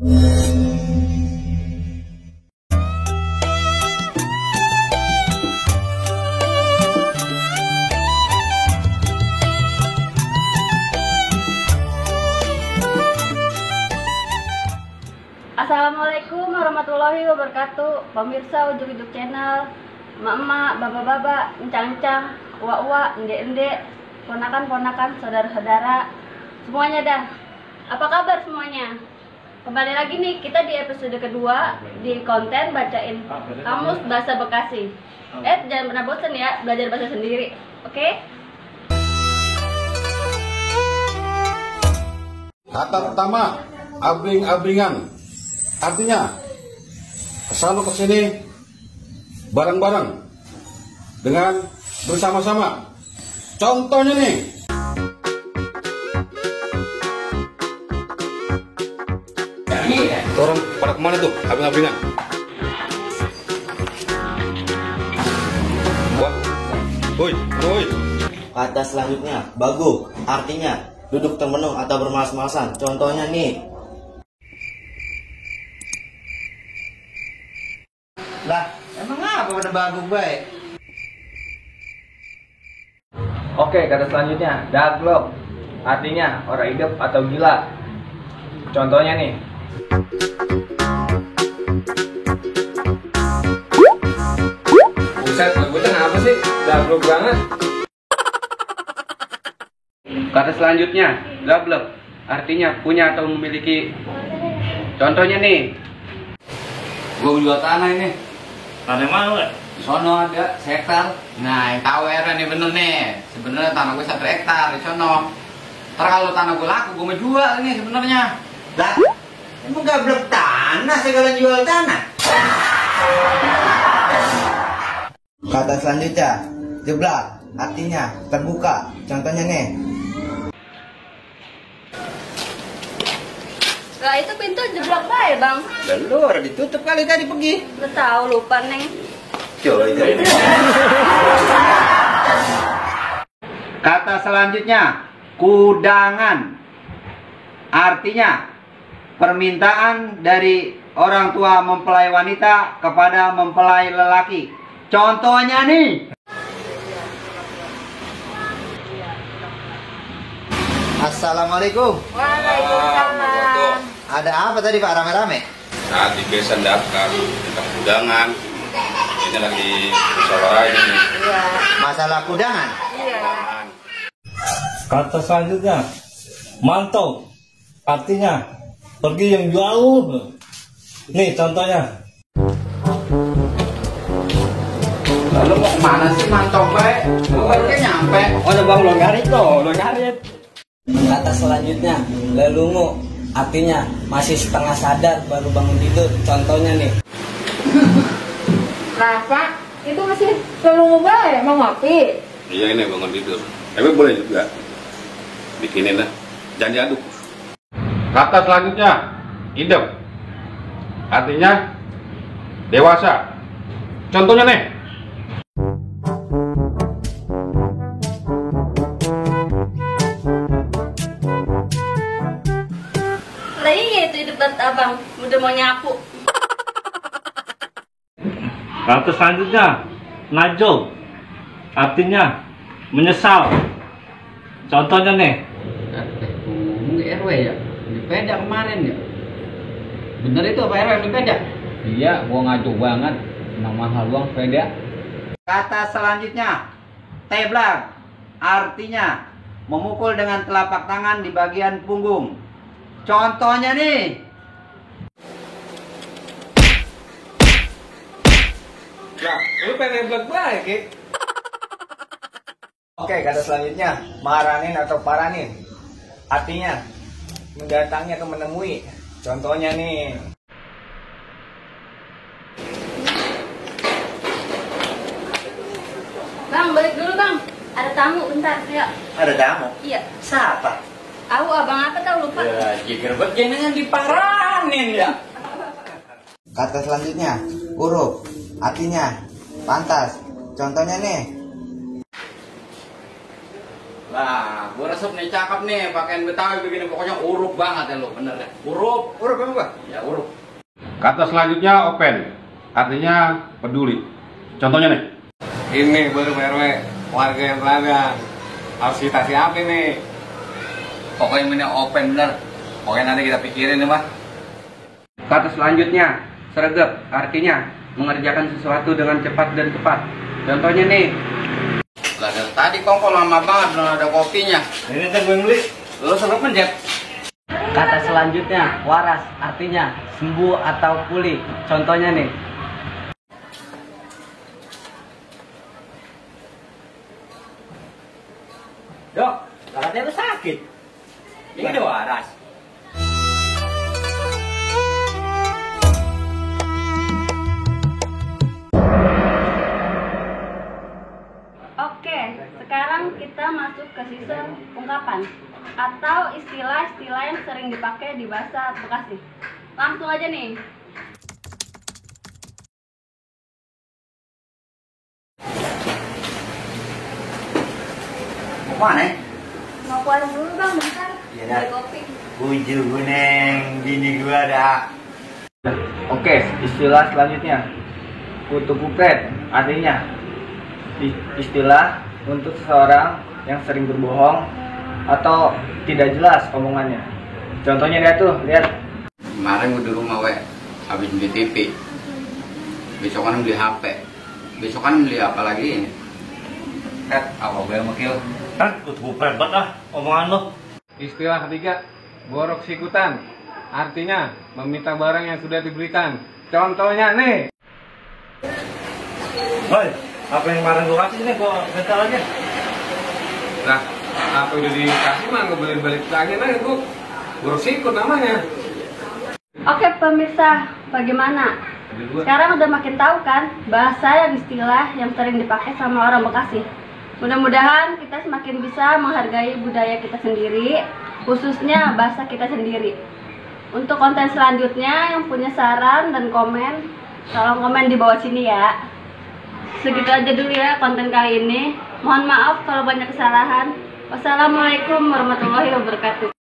Assalamualaikum warahmatullahi wabarakatuh. Pemirsa Ujung Hidup Channel, emak-emak, bapak-bapak, encang-encang, uwa-uwa, endek-endek, ponakan-ponakan, saudara-saudara, semuanya dah. Apa kabar semuanya? Kembali lagi nih kita di episode kedua di konten bacain Kamus Bahasa Bekasi. Jangan pernah bosan ya belajar bahasa sendiri, oke? Kata pertama, abring-abringan. Artinya, selalu kesini bareng-bareng dengan bersama-sama. Contohnya nih, orang pada kemana tuh, abring-abringan? Wah, woi. Kata selanjutnya, bagu. Artinya, duduk termenung atau bermalas-malasan. Contohnya nih. Lah, emang apa pada bagu baik? Oke, kata selanjutnya, daglok. Artinya orang hidup atau gila. Contohnya nih. Buset, bocah apa sih? Daglok banget. Kata selanjutnya, gablek. Artinya punya atau memiliki. Contohnya nih. Gue jual tanah ini. Tanah mana, Pak? Di sono ada hektar. Nah, yang tahu era nih bener nih. Sebenarnya tanah gue 1 hektar di sono. Ntar kalau tanah gue laku, gue mau jual nih sebenarnya. Lah, emang gablek tanah segala jual tanah? Kata selanjutnya, jeblak. Artinya terbuka. Contohnya nih. Lah itu pintu jeblok bae, Bang. Belum, ditutup kali tadi pergi. Udah tahu lupa, Neng. Kata selanjutnya, kudangan. Artinya, permintaan dari orang tua mempelai wanita kepada mempelai lelaki. Contohnya nih. Assalamualaikum. Waalaikumsalam. Ada apa tadi Pak rame-rame? Saat di besan daftar tentang undangan, ini lagi musyawarah ini. Iya. Masalah kudangan. Iya. Kata selanjutnya, mantau. Artinya, pergi yang jauh. Nih contohnya. Lalu mau kemana sih mantap baik? Gue nyampe. Oh, ada Bang Longarit tuh, Longarit. Kata selanjutnya, lelungu. Artinya masih setengah sadar baru bangun tidur. Contohnya nih. Lah, Pak, itu masih lelungu bae, mau ngopi? Iya ini bangun tidur. Tapi boleh juga bikinin lah. Jangan diaduk. Kata selanjutnya, idem. Artinya dewasa. Contohnya nih. Lah iya itu hidup banget abang, udah mau nyapu. Kata selanjutnya, najol. Artinya menyesal. Contohnya nih. RW ya? Di peda kemarin ya? Bener itu apa RW di peda? Iya, gua ngaco banget. Emang mahal uang peda. Kata selanjutnya, teblang. Artinya, memukul dengan telapak tangan di bagian punggung. Contohnya nih. Lah, lu pengen blok baik, ya? Oke, kata selanjutnya, maranin atau paranin. Artinya, mendatangi atau menemui. Contohnya nih. Bang, balik dulu bang. Ada tamu bentar, yuk. Ada tamu? Iya. Siapa? Tahu abang apa tahu lupa? Ya, jikir begini diparanin ya. Kata selanjutnya, huruf. Artinya, pantas. Contohnya nih. Ah, gua resep nih cakep nih, pakaian Betawi begini pokoknya urup banget ya lo, bener ya. Urup apa gua? Ya urup. Kata selanjutnya open, artinya peduli. Contohnya nih. Ini baru RW, warga yang telaga. Harus kita siapin nih. Pokoknya ini open bener. Pokoknya nanti kita pikirin nih, Mas. Kata selanjutnya, sregep, artinya mengerjakan sesuatu dengan cepat dan tepat. Contohnya nih. Lah dari tadi kongkol lama banget belum ada kopinya. Ini teh gue beli. Lu sempet pencet. Kata selanjutnya, waras, artinya sembuh atau pulih. Contohnya nih. Dok, katanya lu sakit. Ini udah waras. Oke, sekarang kita masuk ke season ungkapan atau istilah-istilah yang sering dipakai di bahasa Bekasi. Langsung aja nih. Mau mana? Mau keluar dulu bang, bentar. Iya, Beli kopi. Buju guneng, bini gua ada. Oke, istilah selanjutnya. Kutu kupret, artinya istilah untuk seseorang yang sering berbohong atau tidak jelas omongannya. Contohnya dia tuh, lihat. Kemarin gua di rumah habis beli TV. Besokan beli HP. Besokan beli apa lagi? Apa gue yang makil? Kan kutu kupret banget ah omongan lo. Istilah ketiga, borok sikutan. Artinya meminta barang yang sudah diberikan. Contohnya nih. Woi, apa yang kemarin gue kasih nih gue minta aja. Nah, apa udah dikasih mah gue balik lagi aja gue. Borok sikut namanya. Oke pemirsa, bagaimana? Sekarang udah makin tahu kan bahasa dan istilah yang sering dipakai sama orang Bekasi. Mudah-mudahan kita semakin bisa menghargai budaya kita sendiri, khususnya bahasa kita sendiri. Untuk konten selanjutnya yang punya saran dan komen, tolong komen di bawah sini ya. Segitu aja dulu ya konten kali ini. Mohon maaf kalau banyak kesalahan. Wassalamualaikum warahmatullahi wabarakatuh.